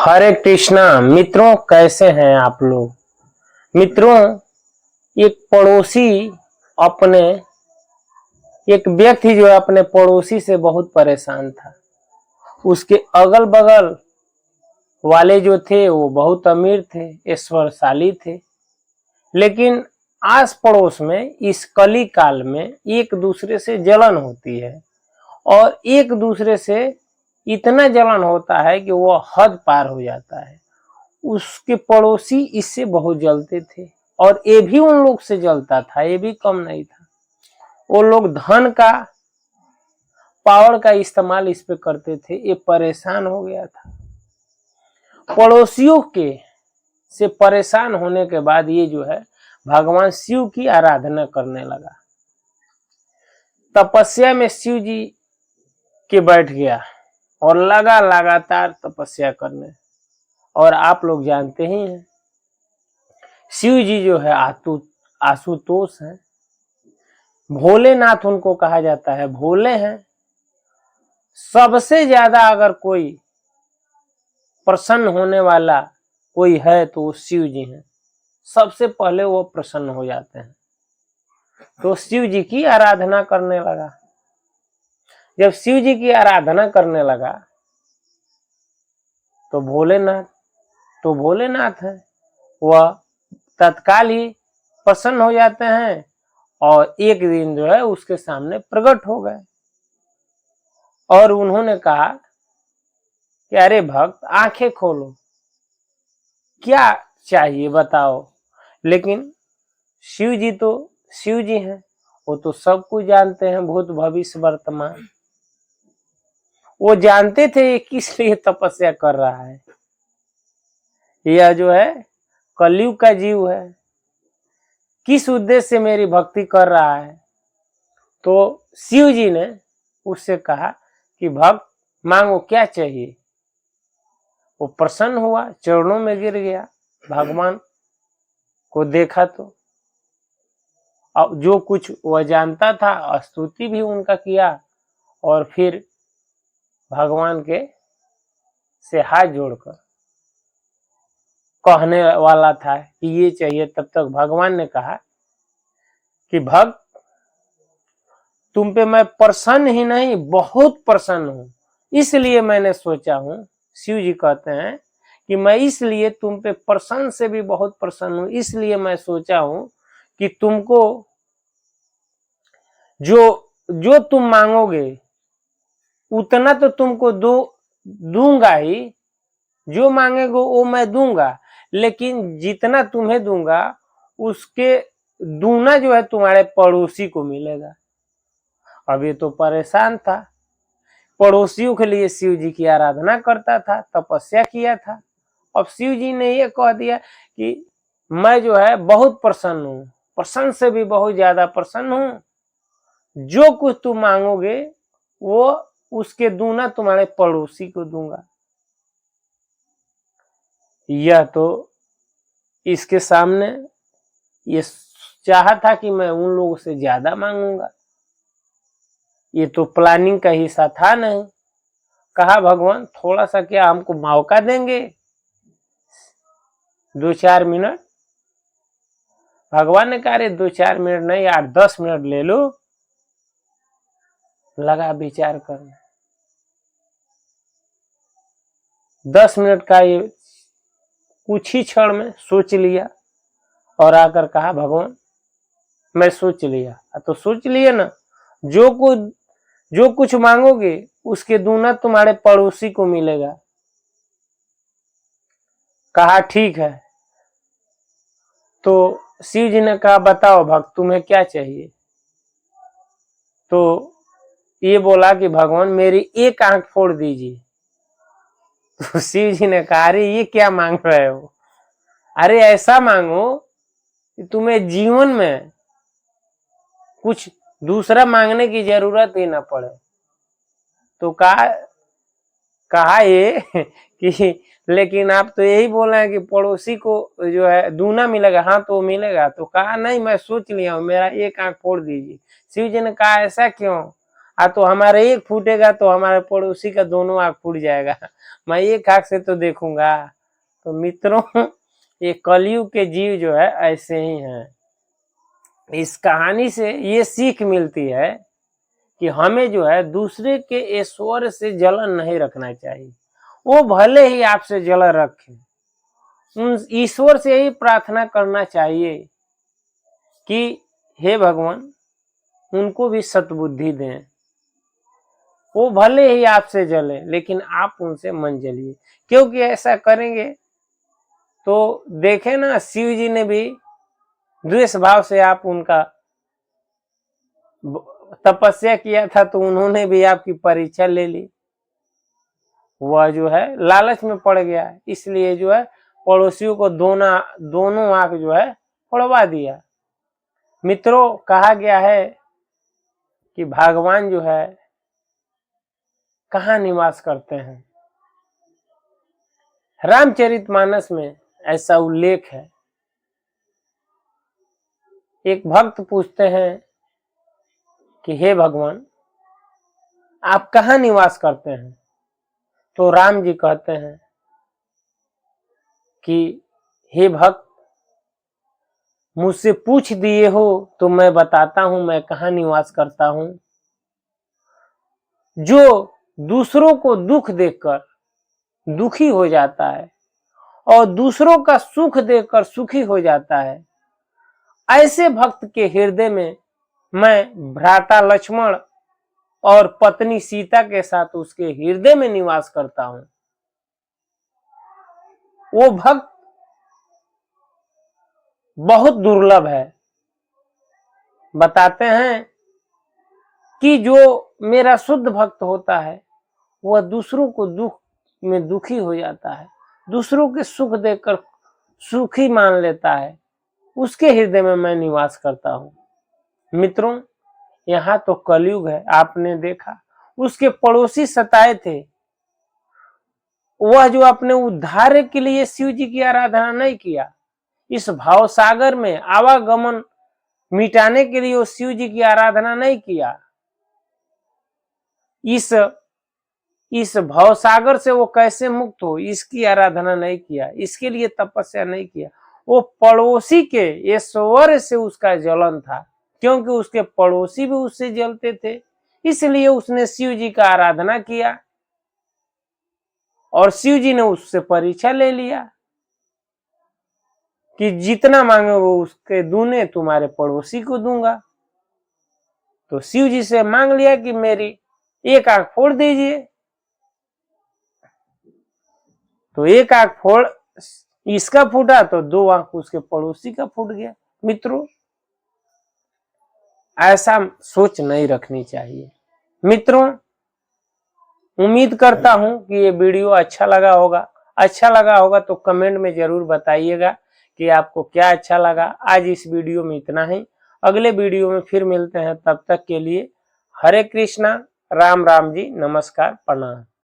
हरे कृष्णा मित्रों, कैसे हैं आप लोग। मित्रों, एक पड़ोसी अपने एक व्यक्ति जो है अपने पड़ोसी से बहुत परेशान था। उसके अगल बगल वाले जो थे वो बहुत अमीर थे, ऐश्वर्यशाली थे, लेकिन आस पड़ोस में इस कली काल में एक दूसरे से जलन होती है और एक दूसरे से इतना जलन होता है कि वो हद पार हो जाता है। उसके पड़ोसी इससे बहुत जलते थे और ये भी उन लोग से जलता था, ये भी कम नहीं था। वो लोग धन का, पावर का इस्तेमाल इस पे करते थे। ये परेशान हो गया था। पड़ोसियों के से परेशान होने के बाद ये जो है भगवान शिव की आराधना करने लगा। तपस्या में शिव जी के बैठ गया और लगा लगातार तपस्या करने। और आप लोग जानते ही हैं, शिव जी जो है आशुतोष है, भोलेनाथ उनको कहा जाता है, भोले हैं। सबसे ज्यादा अगर कोई प्रसन्न होने वाला कोई है तो वो शिव जी हैं। सबसे पहले वो प्रसन्न हो जाते हैं। तो शिव जी की आराधना करने लगा। जब शिव जी की आराधना करने लगा तो भोलेनाथ है, वह तत्काल ही प्रसन्न हो जाते हैं और एक दिन जो है उसके सामने प्रकट हो गए और उन्होंने कहा कि अरे भक्त, आंखें खोलो, क्या चाहिए बताओ। लेकिन शिव जी तो शिव जी हैं, वो तो सब कुछ जानते हैं, भूत भविष्य वर्तमान। वो जानते थे किस लिए तपस्या कर रहा है। यह जो है कलयुग का जीव है, किस उद्देश्य से मेरी भक्ति कर रहा है। तो शिव जी ने उससे कहा कि भक्त, मांगो, क्या चाहिए। वो प्रसन्न हुआ, चरणों में गिर गया, भगवान को देखा तो अब जो कुछ वह जानता था स्तुति भी उनका किया और फिर भगवान के से हाथ जोड़कर कहने वाला था कि ये चाहिए। तब तक भगवान ने कहा कि भक्त, तुम पे मैं प्रसन्न ही नहीं, बहुत प्रसन्न हूं, इसलिए मैंने सोचा हूं। शिव जी कहते हैं कि मैं इसलिए तुम पे प्रसन्न से भी बहुत प्रसन्न हूं, इसलिए मैं सोचा हूं कि तुमको जो जो तुम मांगोगे उतना तो तुमको दूंगा ही। जो मांगेगे वो मैं दूंगा, लेकिन जितना तुम्हें दूंगा उसके दूना जो है तुम्हारे पड़ोसी को मिलेगा। अब ये तो परेशान था, पड़ोसियों के लिए शिव जी की आराधना करता था, तपस्या किया था। अब शिव जी ने ये कह दिया कि मैं जो है बहुत प्रसन्न हूं, प्रसन्न से भी बहुत ज्यादा प्रसन्न हूं, जो कुछ तुम मांगोगे वो उसके दूना तुम्हारे पड़ोसी को दूंगा। यह तो इसके सामने ये चाहा था कि मैं उन लोगों से ज्यादा मांगूंगा, ये तो प्लानिंग का हिस्सा था नहीं। कहा भगवान, थोड़ा सा क्या हमको मौका देंगे, 2-4 मिनट। भगवान ने कहा, अरे 2-4 मिनट नहीं, 8-10 मिनट ले लो। लगा विचार करने, 10 मिनट का ये कुछ ही क्षण में सोच लिया और आकर कहा, भगवान मैं सोच लिया। तो सोच लिया ना, जो कुछ मांगोगे उसके दूना तुम्हारे पड़ोसी को मिलेगा। कहा ठीक है। तो शिव जी ने कहा, बताओ भक्त, तुम्हें क्या चाहिए। तो ये बोला कि भगवान मेरी एक आंख फोड़ दीजिए। तो शिव जी ने कहा, अरे ये क्या मांग रहे हो, अरे ऐसा मांगो कि तुम्हें जीवन में कुछ दूसरा मांगने की जरूरत ही ना पड़े। तो कहा ये कि लेकिन आप तो यही बोल रहे हैं कि पड़ोसी को जो है दूना मिलेगा। हाँ तो मिलेगा। तो कहा नहीं, मैं सोच लिया हूं, मेरा एक आंख फोड़ दीजिए। शिव जी ने कहा, ऐसा क्यों, तो हमारा एक फूटेगा तो हमारे पड़ोसी का दोनों आंख फूट जाएगा, मैं एक आंख से तो देखूंगा। तो मित्रों, ये कलयुग के जीव जो है ऐसे ही हैं। इस कहानी से ये सीख मिलती है कि हमें जो है दूसरे के ईश्वर से जलन नहीं रखना चाहिए। वो भले ही आपसे जलन रखें, उन ईश्वर से यही प्रार्थना करना चाहिए कि हे भगवान उनको भी सद्बुद्धि दें। वो भले ही आपसे जले लेकिन आप उनसे मन जलिए, क्योंकि ऐसा करेंगे तो देखे ना, शिव जी ने भी द्वेष भाव से आप उनका तपस्या किया था तो उन्होंने भी आपकी परीक्षा ले ली। वह जो है लालच में पड़ गया, इसलिए जो है पड़ोसियों को दोनों आंख जो है फोड़वा दिया। मित्रों, कहा गया है कि भगवान जो है कहाँ निवास करते हैं। रामचरितमानस में ऐसा उल्लेख है। एक भक्त पूछते हैं कि हे भगवान आप कहाँ निवास करते हैं? तो राम जी कहते हैं कि हे भक्त मुझसे पूछ दिए हो तो मैं बताता हूं मैं कहाँ निवास करता हूं। जो दूसरों को दुख देखकर दुखी हो जाता है और दूसरों का सुख देखकर सुखी हो जाता है, ऐसे भक्त के हृदय में मैं भ्राता लक्ष्मण और पत्नी सीता के साथ उसके हृदय में निवास करता हूं। वो भक्त बहुत दुर्लभ है। बताते हैं कि जो मेरा शुद्ध भक्त होता है वह दूसरों को दुख में दुखी हो जाता है, दूसरों के सुख देखकर सुखी मान लेता है, उसके हृदय में मैं निवास करता हूं। मित्रों, यहाँ तो कलयुग है। आपने देखा उसके पड़ोसी सताए थे, वह जो अपने उद्धार के लिए शिव जी की आराधना नहीं किया, इस भाव सागर में आवागमन मिटाने के लिए वो शिव जी की आराधना नहीं किया, इस भाव सागर से वो कैसे मुक्त हो, इसकी आराधना नहीं किया, इसके लिए तपस्या नहीं किया। वो पड़ोसी के ईश्वर से उसका जलन था, क्योंकि उसके पड़ोसी भी उससे जलते थे, इसलिए उसने शिव जी का आराधना किया और शिव जी ने उससे परीक्षा ले लिया कि जितना मांगे वो उसके दूने तुम्हारे पड़ोसी को दूंगा। तो शिव जी से मांग लिया कि मेरी एक आंख फोड़ दीजिए। तो एक आंख फोड़ इसका फूटा तो दो आंख उसके पड़ोसी का फूट गया। मित्रों, ऐसा सोच नहीं रखनी चाहिए। मित्रों, उम्मीद करता हूं कि ये वीडियो अच्छा लगा होगा। अच्छा लगा होगा तो कमेंट में जरूर बताइएगा कि आपको क्या अच्छा लगा। आज इस वीडियो में इतना ही, अगले वीडियो में फिर मिलते हैं। तब तक के लिए हरे कृष्णा, राम राम जी, नमस्कार, प्रणाम।